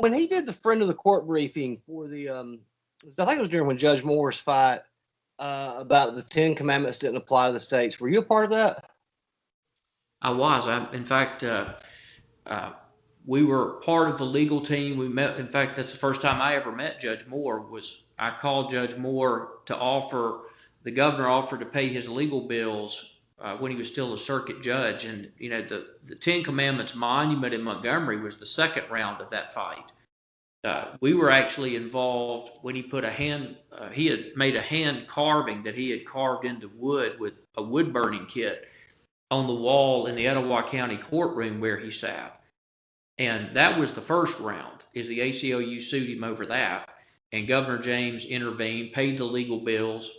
when he did the friend of the court briefing for the, I think it was during when Judge Moore's fight about the 10 Commandments didn't apply to the states. Were you a part of that? I was. In fact, we were part of the legal team. We met. In fact, that's the first time I ever met Judge Moore. I called Judge Moore to offer. The governor offered to pay his legal bills when he was still a circuit judge, and the 10 Commandments monument in Montgomery was the second round of that fight. We were actually involved when he put he had made a hand carving that he had carved into wood with a wood burning kit on the wall in the Etowah County courtroom where he sat. And that was the first round, is the ACLU sued him over that. And Governor James intervened, paid the legal bills.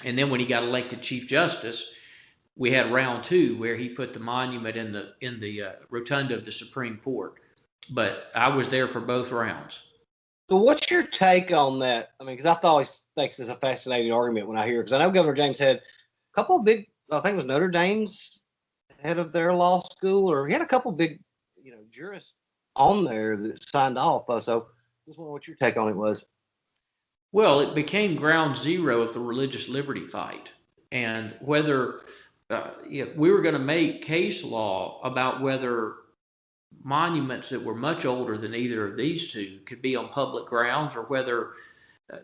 And then when he got elected Chief Justice, we had round two where he put the monument in the rotunda of the Supreme Court. But I was there for both rounds. So what's your take on that? I mean, because I always think it's a fascinating argument when I hear it. Because I know Governor James had a couple of big, I think it was Notre Dame's head of their law school, or he had a couple big, jurists on there that signed off. So just wonder what your take on it was. Well, it became ground zero of the religious liberty fight. And whether we were going to make case law about whether monuments that were much older than either of these two could be on public grounds, or whether,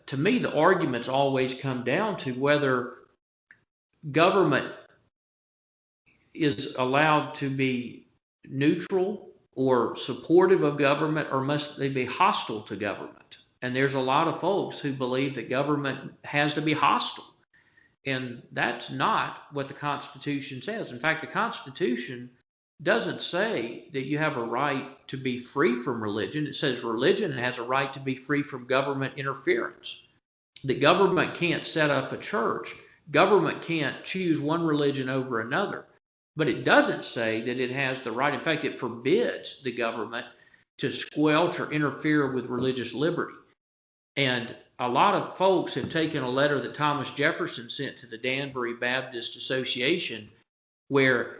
to me, the arguments always come down to whether government is allowed to be neutral or supportive of government, or must they be hostile to government? And there's a lot of folks who believe that government has to be hostile. And that's not what the Constitution says. In fact, the Constitution doesn't say that you have a right to be free from religion. It says religion has a right to be free from government interference. The government can't set up a church. Government can't choose one religion over another. But it doesn't say that it has the right. In fact, it forbids the government to squelch or interfere with religious liberty. And a lot of folks have taken a letter that Thomas Jefferson sent to the Danbury Baptist Association, where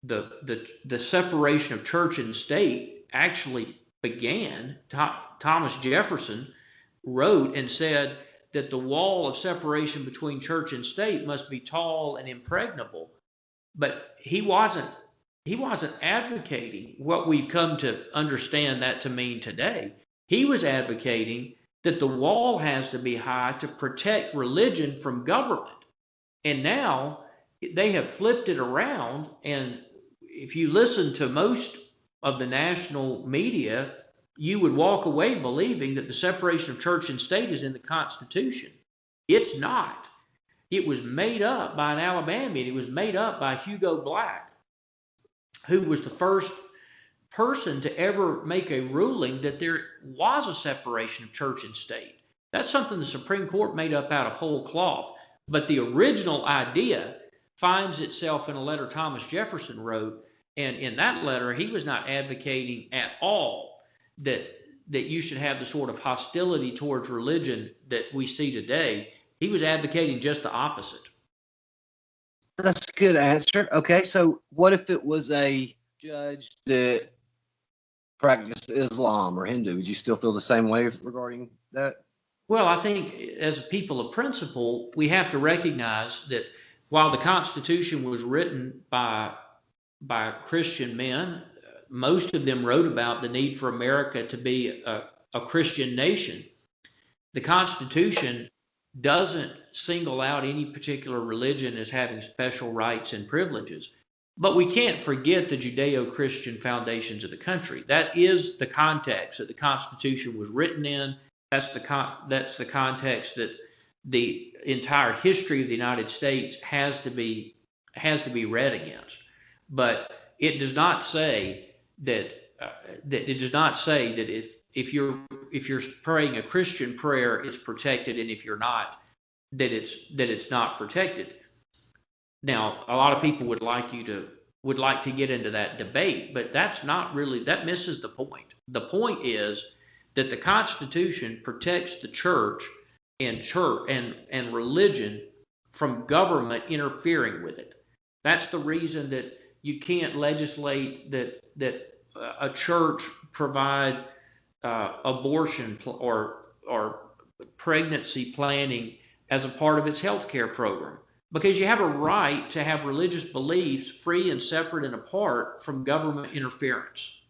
the separation of church and state actually began. Thomas Jefferson wrote and said that the wall of separation between church and state must be tall and impregnable. But he wasn't advocating what we've come to understand that to mean today. He was advocating that the wall has to be high to protect religion from government. And now they have flipped it around, and if you listen to most of the national media, you would walk away believing that the separation of church and state is in the Constitution. It's not. It was made up by an Alabamian. It was made up by Hugo Black, who was the first person to ever make a ruling that there was a separation of church and state. That's something the Supreme Court made up out of whole cloth. But the original idea finds itself in a letter Thomas Jefferson wrote. And in that letter, he was not advocating at all that you should have the sort of hostility towards religion that we see today. He was advocating just the opposite. That's a good answer. Okay, so what if it was a judge that practiced Islam or Hindu? Would you still feel the same way regarding that? Well, I think as a people of principle, we have to recognize that while the Constitution was written by Christian men, most of them wrote about the need for America to be a Christian nation. The Constitution doesn't single out any particular religion as having special rights and privileges. But we can't forget the Judeo-Christian foundations of the country. That is the context that the Constitution was written in. That's the context that the entire history of the United States has to be read against. But it does not say that if you're praying a Christian prayer, it's protected, and if you're not, that it's not protected. Now, a lot of people would like to get into that debate, but that misses the point. The point is that the Constitution protects the church and religion from government interfering with it. That's the reason that you can't legislate that a church provide abortion or pregnancy planning as a part of its health care program, because you have a right to have religious beliefs free and separate and apart from government interference.